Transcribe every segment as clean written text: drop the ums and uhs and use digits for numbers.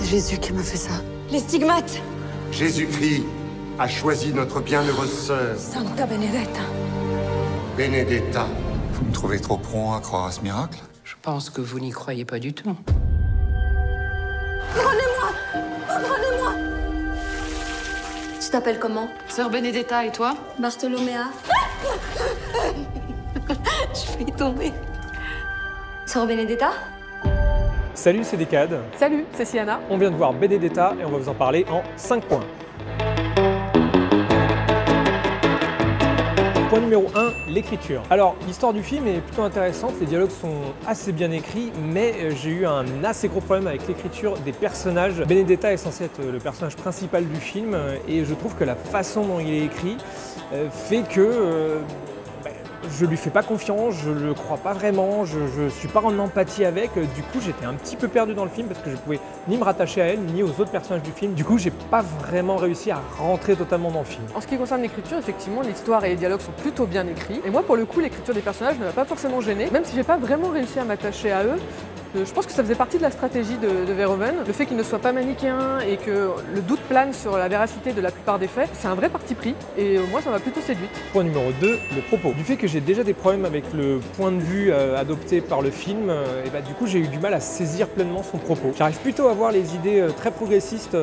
C'est Jésus qui m'a fait ça. Les stigmates. Jésus-Christ a choisi notre bienheureuse sœur. Santa Benedetta. Benedetta. Vous me trouvez trop prompt à croire à ce miracle? Je pense que vous n'y croyez pas du tout. Prenez-moi! Prenez-moi! Tu t'appelles comment? Sœur Benedetta, et toi? Bartholoméa. Je vais y tomber. Sœur Benedetta? Salut, c'est Decade. Salut, c'est Sienna. On vient de voir Benedetta et on va vous en parler en 5 points. Point numéro 1, l'écriture. Alors, l'histoire du film est plutôt intéressante, les dialogues sont assez bien écrits, mais j'ai eu un assez gros problème avec l'écriture des personnages. Benedetta est censé être le personnage principal du film et je trouve que la façon dont il est écrit fait que je lui fais pas confiance, je le crois pas vraiment, je suis pas en empathie avec. Du coup, j'étais un petit peu perdu dans le film parce que je pouvais ni me rattacher à elle, ni aux autres personnages du film. Du coup, j'ai pas vraiment réussi à rentrer totalement dans le film. En ce qui concerne l'écriture, effectivement, l'histoire et les dialogues sont plutôt bien écrits. Et moi, pour le coup, l'écriture des personnages ne m'a pas forcément gênée, même si j'ai pas vraiment réussi à m'attacher à eux. Je pense que ça faisait partie de la stratégie de Verhoeven. Le fait qu'il ne soit pas manichéen et que le doute plane sur la véracité de la plupart des faits, c'est un vrai parti pris et moi ça m'a plutôt séduite. Point numéro 2, le propos. Du fait que j'ai déjà des problèmes avec le point de vue adopté par le film, et du coup j'ai eu du mal à saisir pleinement son propos. J'arrive plutôt à voir les idées très progressistes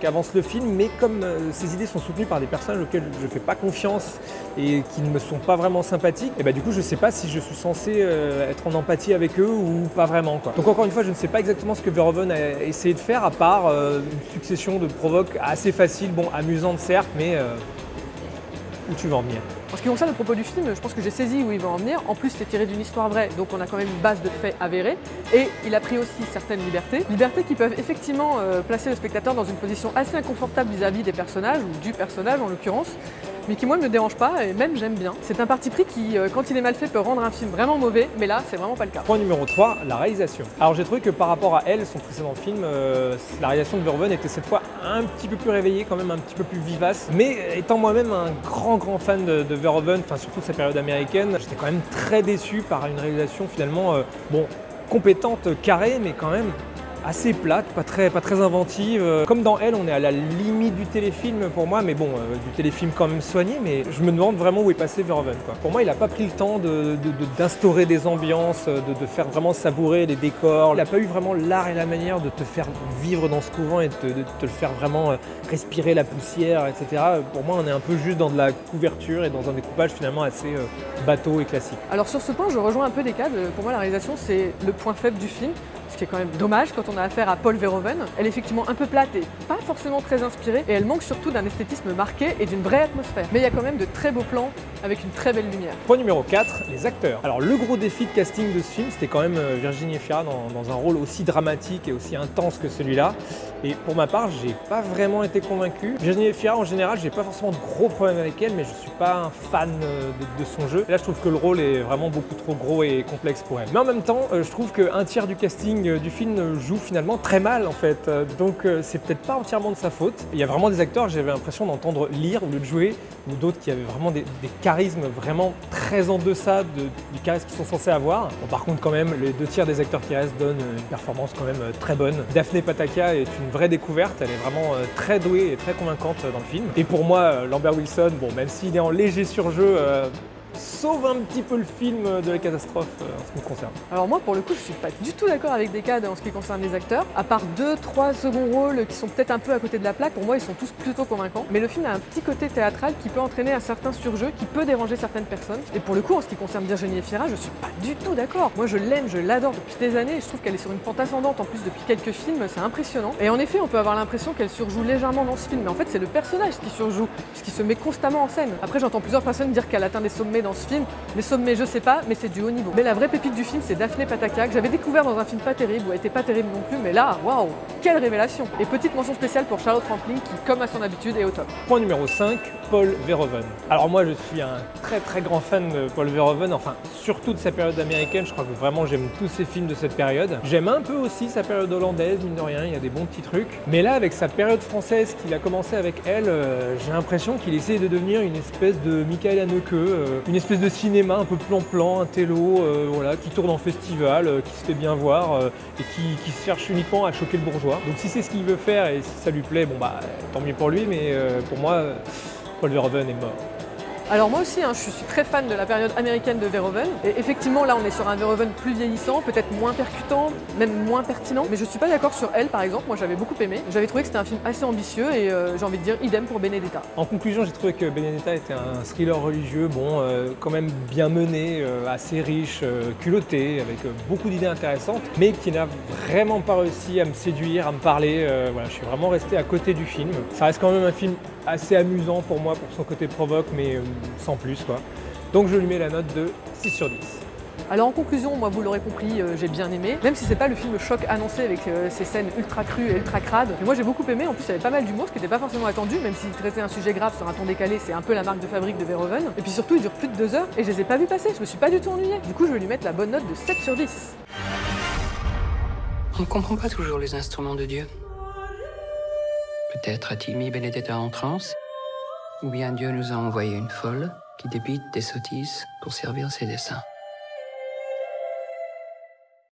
qu'avance le film, mais comme ces idées sont soutenues par des personnages auxquels je ne fais pas confiance et qui ne me sont pas vraiment sympathiques, et du coup je ne sais pas si je suis censé être en empathie avec eux ou pas vraiment, quoi. Donc encore une fois, je ne sais pas exactement ce que Verhoeven a essayé de faire, à part une succession de provoques assez faciles, bon, amusantes certes, mais où tu veux en venir? En ce qui concerne le propos du film, je pense que j'ai saisi où il va en venir. En plus, c'est tiré d'une histoire vraie, donc on a quand même une base de faits avérés. Et il a pris aussi certaines libertés. Libertés qui peuvent effectivement placer le spectateur dans une position assez inconfortable vis-à-vis des personnages, ou du personnage en l'occurrence, mais qui moi ne me dérange pas et même j'aime bien. C'est un parti pris qui, quand il est mal fait, peut rendre un film vraiment mauvais, mais là, c'est vraiment pas le cas. Point numéro 3, la réalisation. Alors j'ai trouvé que par rapport à elle, son précédent film, la réalisation de Verhoeven était cette fois un petit peu plus réveillée, quand même un petit peu plus vivace. Mais étant moi-même un grand fan de Verhoeven, enfin surtout de sa période américaine, j'étais quand même très déçu par une réalisation finalement, compétente, carrée, mais quand même assez plate, pas très inventive. Comme dans Elle, on est à la limite du téléfilm pour moi, mais bon, du téléfilm quand même soigné, mais je me demande vraiment où est passé Verhoeven, quoi. Pour moi, il n'a pas pris le temps d'instaurer des ambiances, de faire vraiment savourer les décors. Il n'a pas eu vraiment l'art et la manière de te faire vivre dans ce couvent et de te le faire vraiment respirer la poussière, etc. Pour moi, on est un peu juste dans de la couverture et dans un découpage finalement assez bateau et classique. Alors sur ce point, je rejoins un peu Decade. Pour moi, la réalisation, c'est le point faible du film. Ce qui est quand même dommage quand on a affaire à Paul Verhoeven. Elle est effectivement un peu plate et pas forcément très inspirée, et elle manque surtout d'un esthétisme marqué et d'une vraie atmosphère. Mais il y a quand même de très beaux plans avec une très belle lumière. Point numéro 4, les acteurs. Alors le gros défi de casting de ce film, c'était quand même Virginie Efira dans un rôle aussi dramatique et aussi intense que celui-là. Et pour ma part, j'ai pas vraiment été convaincu. Virginie Efira, en général, j'ai pas forcément de gros problèmes avec elle, mais je suis pas un fan de son jeu. Et là, je trouve que le rôle est vraiment beaucoup trop gros et complexe pour elle. Mais en même temps, je trouve qu'un tiers du casting du film joue finalement très mal, en fait. Donc c'est peut-être pas entièrement de sa faute. Il y a vraiment des acteurs, j'avais l'impression d'entendre lire au lieu de jouer, ou d'autres qui avaient vraiment des charismes vraiment très en deçà du charisme qu'ils sont censés avoir. Bon, par contre, quand même, les 2 tiers des acteurs qui restent donnent une performance quand même très bonne. Daphné Pataki est une vraie découverte, elle est vraiment très douée et très convaincante dans le film. Et pour moi, Lambert Wilson, bon, même s'il est en léger surjeu, sauve un petit peu le film de la catastrophe en ce qui me concerne. Alors moi, pour le coup, je suis pas du tout d'accord avec Decade en ce qui concerne les acteurs. À part 2-3 seconds rôles qui sont peut-être un peu à côté de la plaque, pour moi, ils sont tous plutôt convaincants. Mais le film a un petit côté théâtral qui peut entraîner un certain surjeu, qui peut déranger certaines personnes. Et pour le coup, en ce qui concerne Virginie Efira, je suis pas du tout d'accord. Moi, je l'aime, je l'adore depuis des années et je trouve qu'elle est sur une pente ascendante. En plus, depuis quelques films, c'est impressionnant. Et en effet, on peut avoir l'impression qu'elle surjoue légèrement dans ce film. Mais en fait, c'est le personnage qui surjoue, puisqu'il se met constamment en scène. Après, j'entends plusieurs personnes dire qu'elle atteint des sommets dans ce film. Les sommets, je sais pas, mais c'est du haut niveau. Mais la vraie pépite du film, c'est Daphné Pataki, que j'avais découvert dans un film pas terrible, ou elle était pas terrible non plus, mais là, waouh, quelle révélation! Et petite mention spéciale pour Charlotte Rampling, qui, comme à son habitude, est au top. Point numéro 5, Paul Verhoeven. Alors moi, je suis un très grand fan de Paul Verhoeven, enfin, surtout de sa période américaine. Je crois que vraiment, j'aime tous ses films de cette période. J'aime un peu aussi sa période hollandaise, mine de rien, il y a des bons petits trucs. Mais là, avec sa période française qu'il a commencé avec elle, j'ai l'impression qu'il essaie de devenir une espèce de Michael Haneke, une espèce de cinéma un peu plan-plan, un télo, voilà, qui tourne en festival, qui se fait bien voir et qui cherche uniquement à choquer le bourgeois. toi. Donc si c'est ce qu'il veut faire et si ça lui plaît, bon bah tant mieux pour lui, mais pour moi, Paul Verhoeven est mort. Alors moi aussi, je suis très fan de la période américaine de Verhoeven. Et effectivement, là, on est sur un Verhoeven plus vieillissant, peut-être moins percutant, même moins pertinent. Mais je suis pas d'accord sur Elle, par exemple. Moi, j'avais beaucoup aimé. J'avais trouvé que c'était un film assez ambitieux et j'ai envie de dire idem pour Benedetta. En conclusion, j'ai trouvé que Benedetta était un thriller religieux, bon, quand même bien mené, assez riche, culotté, avec beaucoup d'idées intéressantes, mais qui n'a vraiment pas réussi à me séduire, à me parler. Voilà, je suis vraiment resté à côté du film. Ça reste quand même un film assez amusant pour moi, pour son côté provoque, mais sans plus, quoi. Donc je lui mets la note de 6 sur 10. Alors en conclusion, moi vous l'aurez compris, j'ai bien aimé, même si c'est pas le film choc annoncé avec ces scènes ultra crues et ultra crades. Mais moi j'ai beaucoup aimé, en plus il y avait pas mal d'humour, ce qui n'était pas forcément attendu, même s'il traitait un sujet grave sur un ton décalé, c'est un peu la marque de fabrique de Verhoeven. Et puis surtout il dure plus de 2 heures et je les ai pas vus passer, je me suis pas du tout ennuyée. Du coup je vais lui mettre la bonne note de 7 sur 10. On ne comprend pas toujours les instruments de Dieu. Peut-être a-t-il mis Benedetta en transe, ou bien Dieu nous a envoyé une folle qui débite des sottises pour servir ses desseins.